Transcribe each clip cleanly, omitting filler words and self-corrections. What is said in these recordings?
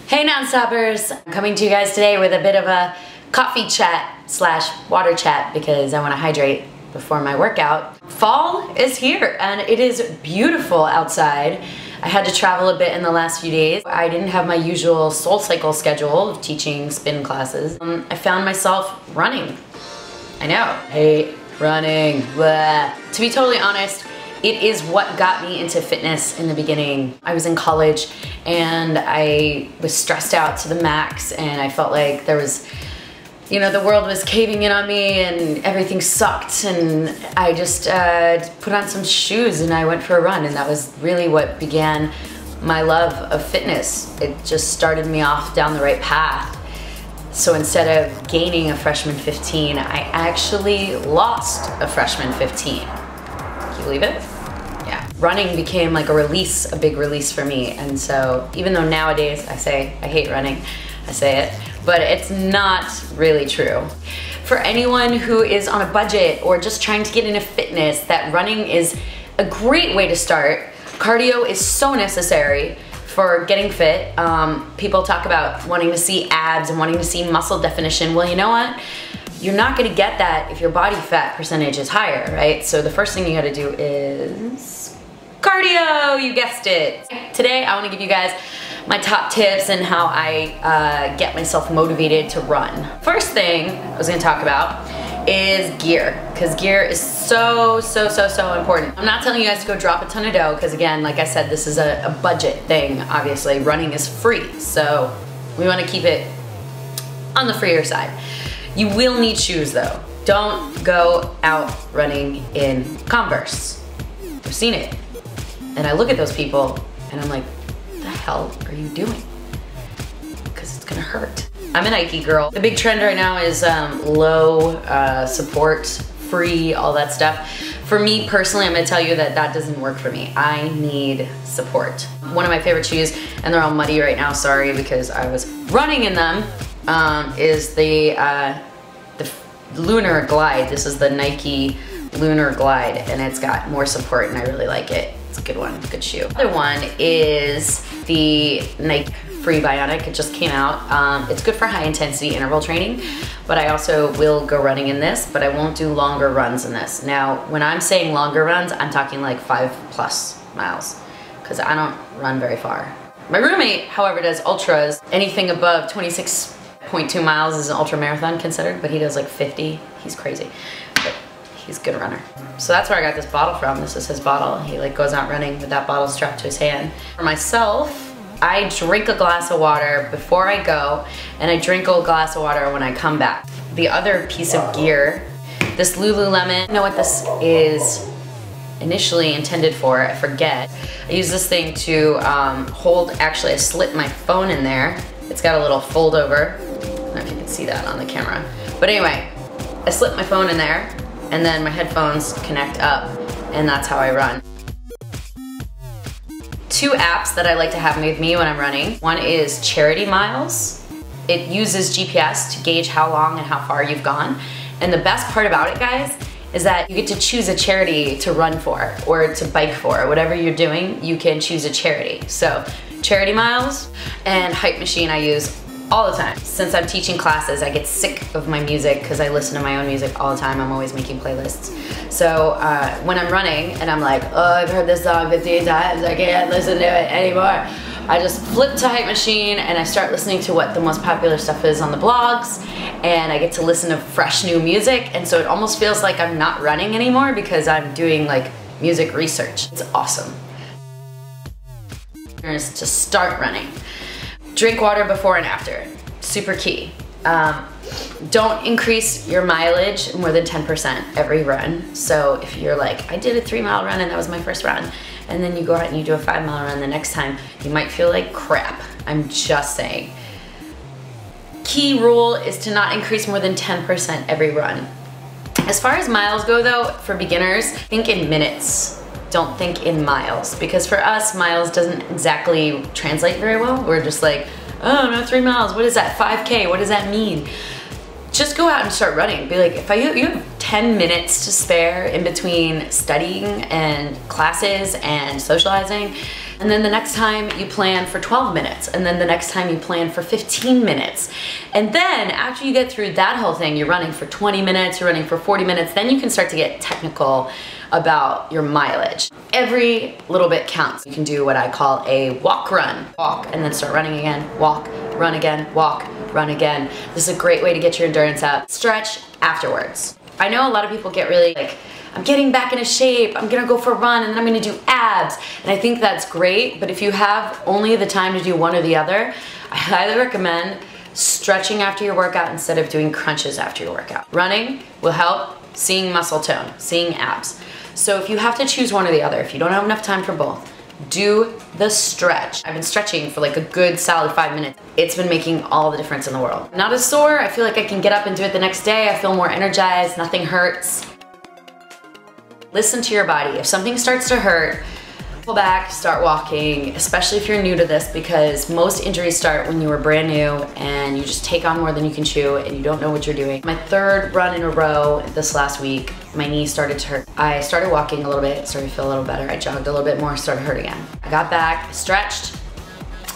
Hey non-stoppers! I'm coming to you guys today with a bit of a coffee chat slash water chat because I want to hydrate before my workout. Fall is here and it is beautiful outside. I had to travel a bit in the last few days. I didn't have my usual SoulCycle schedule of teaching spin classes. I found myself running. I know, hate running, blah. To be totally honest, it is what got me into fitness in the beginning. I was in college and I was stressed out to the max and I felt like there was, you know, the world was caving in on me and everything sucked, and I just put on some shoes and I went for a run, and that was really what began my love of fitness. It just started me off down the right path. So instead of gaining a freshman 15, I actually lost a freshman 15. Can you believe it? Yeah. Running became like a release, a big release for me. And so even though nowadays I say I hate running, I say it, but it's not really true. For anyone who is on a budget or just trying to get into fitness, that running is a great way to start. Cardio is so necessary for getting fit. People talk about wanting to see abs and wanting to see muscle definition. Well, you know what? You're not gonna get that if your body fat percentage is higher, right? So the first thing you gotta do is cardio, you guessed it. Today, I wanna give you guys my top tips and how I get myself motivated to run. First thing I was gonna talk about is gear, because gear is so important. I'm not telling you guys to go drop a ton of dough, because again, like I said, this is a budget thing, obviously. Running is free, so we wanna keep it on the freer side. You will need shoes though. Don't go out running in Converse. I've seen it. And I look at those people and I'm like, what the hell are you doing? Because it's gonna hurt. I'm a Nike girl. The big trend right now is low support, free, all that stuff. For me personally, I'm gonna tell you that that doesn't work for me. I need support. One of my favorite shoes, and they're all muddy right now, sorry, because I was running in them, is the Lunar Glide. This is the Nike Lunar Glide, and it's got more support and I really like it. It's a good one, good shoe. The other one is the Nike Free Bionic. It just came out. It's good for high intensity interval training, but I also will go running in this, but I won't do longer runs in this. Now, when I'm saying longer runs, I'm talking like 5+ miles, because I don't run very far. My roommate, however, does ultras. Anything above 26.2 miles is an ultra marathon considered, but he does like 50. He's crazy, but he's a good runner. So that's where I got this bottle from. This is his bottle. He like goes out running with that bottle strapped to his hand. For myself, I drink a glass of water before I go, and I drink a glass of water when I come back. The other piece of gear, this Lululemon, I know what this is initially intended for, I forget. I use this thing to hold, actually I slip my phone in there. It's got a little fold over. I don't know if you can see that on the camera. But anyway, I slip my phone in there, and then my headphones connect up, and that's how I run. Two apps that I like to have with me when I'm running. One is Charity Miles. It uses GPS to gauge how long and how far you've gone. And the best part about it, guys, is that you get to choose a charity to run for or to bike for. Whatever you're doing, you can choose a charity. So Charity Miles and Hype Machine I use all the time. Since I'm teaching classes, I get sick of my music because I listen to my own music all the time. I'm always making playlists. So when I'm running and I'm like, oh, I've heard this song 15 times, I can't listen to it anymore, I just flip to Hype Machine and I start listening to what the most popular stuff is on the blogs, and I get to listen to fresh new music, and so it almost feels like I'm not running anymore because I'm doing like music research. It's awesome. Is to start running. Drink water before and after, super key. Don't increase your mileage more than 10% every run. So if you're like, I did a 3-mile run and that was my first run, and then you go out and you do a 5-mile run the next time, you might feel like crap. I'm just saying. Key rule is to not increase more than 10% every run. As far as miles go though, for beginners, think in minutes. Don't think in miles, because for us, miles doesn't exactly translate very well. We're just like, oh no, 3 miles, what is that? 5K, what does that mean? Just go out and start running. Be like, if you have 10 minutes to spare in between studying and classes and socializing. And then the next time you plan for 12 minutes. And then the next time you plan for 15 minutes. And then after you get through that whole thing, you're running for 20 minutes, you're running for 40 minutes, then you can start to get technical about your mileage. Every little bit counts. You can do what I call a walk run. Walk and then start running again, walk, run again, walk, run again. This is a great way to get your endurance up. Stretch afterwards. I know a lot of people get really like, I'm getting back into shape, I'm gonna go for a run and then I'm gonna do abs. And I think that's great, but if you have only the time to do one or the other, I highly recommend stretching after your workout instead of doing crunches after your workout. Running will help seeing muscle tone, seeing abs. So if you have to choose one or the other, if you don't have enough time for both, do the stretch. I've been stretching for like a good solid 5 minutes. It's been making all the difference in the world. Not as sore, I feel like I can get up and do it the next day. I feel more energized, nothing hurts. Listen to your body. If something starts to hurt, pull back, start walking, especially if you're new to this, because most injuries start when you were brand new and you just take on more than you can chew and you don't know what you're doing. My third run in a row this last week, my knee started to hurt. I started walking a little bit, started to feel a little better. I jogged a little bit more, started to hurt again. I got back, stretched,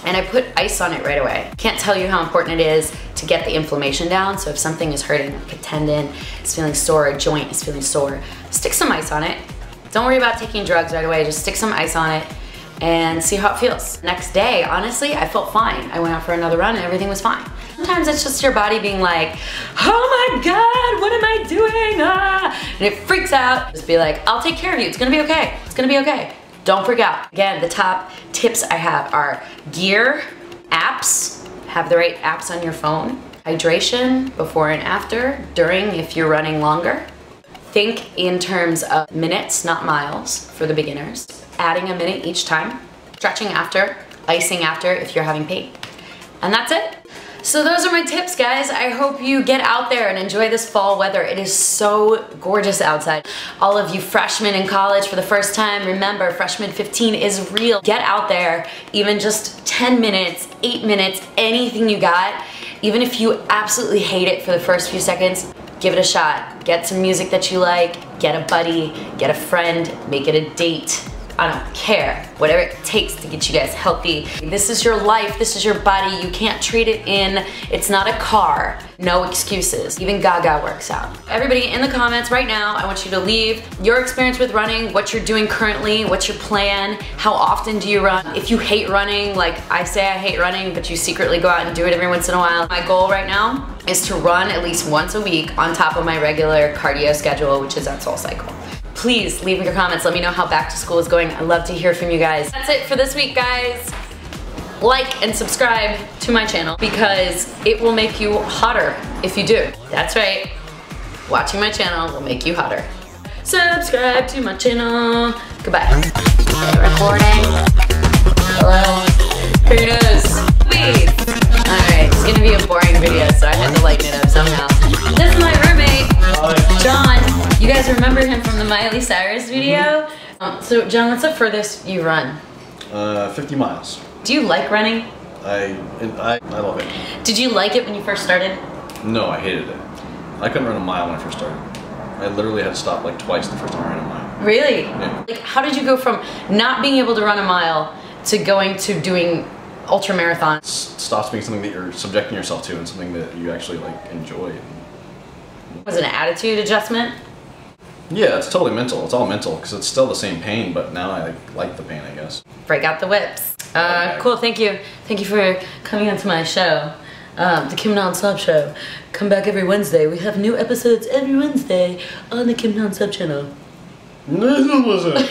and I put ice on it right away. Can't tell you how important it is to get the inflammation down. So if something is hurting, like a tendon is feeling sore, a joint is feeling sore, stick some ice on it. Don't worry about taking drugs right away, just stick some ice on it and see how it feels. Next day, honestly, I felt fine. I went out for another run and everything was fine. Sometimes it's just your body being like, oh my God, what am I doing? Ah! And it freaks out. Just be like, I'll take care of you, it's gonna be okay, it's gonna be okay. Don't freak out. Again, the top tips I have are gear, apps, have the right apps on your phone, hydration before and after, during if you're running longer. Think in terms of minutes, not miles for the beginners. Adding a minute each time, stretching after, icing after if you're having pain. And that's it. So those are my tips, guys. I hope you get out there and enjoy this fall weather. It is so gorgeous outside. All of you freshmen in college for the first time, remember, freshman 15 is real. Get out there, even just 10 minutes, 8 minutes, anything you got. Even if you absolutely hate it for the first few seconds, give it a shot. Get some music that you like, get a buddy, get a friend, make it a date. I don't care. Whatever it takes to get you guys healthy. This is your life, this is your body. You can't trade it in. It's not a car. No excuses. Even Gaga works out. Everybody in the comments right now, I want you to leave your experience with running, what you're doing currently, what's your plan, how often do you run? If you hate running, like I say I hate running, but you secretly go out and do it every once in a while. My goal right now is to run at least once a week on top of my regular cardio schedule, which is at SoulCycle. Please leave me your comments. Let me know how back to school is going. I love to hear from you guys. That's it for this week, guys. Like and subscribe to my channel because it will make you hotter if you do. That's right. Watching my channel will make you hotter. Subscribe to my channel. Goodbye. Recording. Hello. Who knows? Please. Alright, it's gonna be a boring video, so I had to lighten it up somehow. This is my roommate, John. You guys remember him from the Miley Cyrus video? So John, what's the furthest you run? 50 miles. Do you like running? I love it. Did you like it when you first started? No, I hated it. I couldn't run a mile when I first started. I literally had to stop like twice the first time I ran a mile. Really? Yeah. Like, how did you go from not being able to run a mile to going to doing ultra marathon? Stops being something that you're subjecting yourself to and something that you actually like enjoy. Was it an attitude adjustment? Yeah, it's totally mental. It's all mental because it's still the same pain, but now I like the pain, I guess. Break out the whips. Cool, thank you. Thank you for coming onto my show. The Kim Non-Stop Show. Come back every Wednesday. We have new episodes every Wednesday on the Kim Non-Stop channel. No, it wasn't.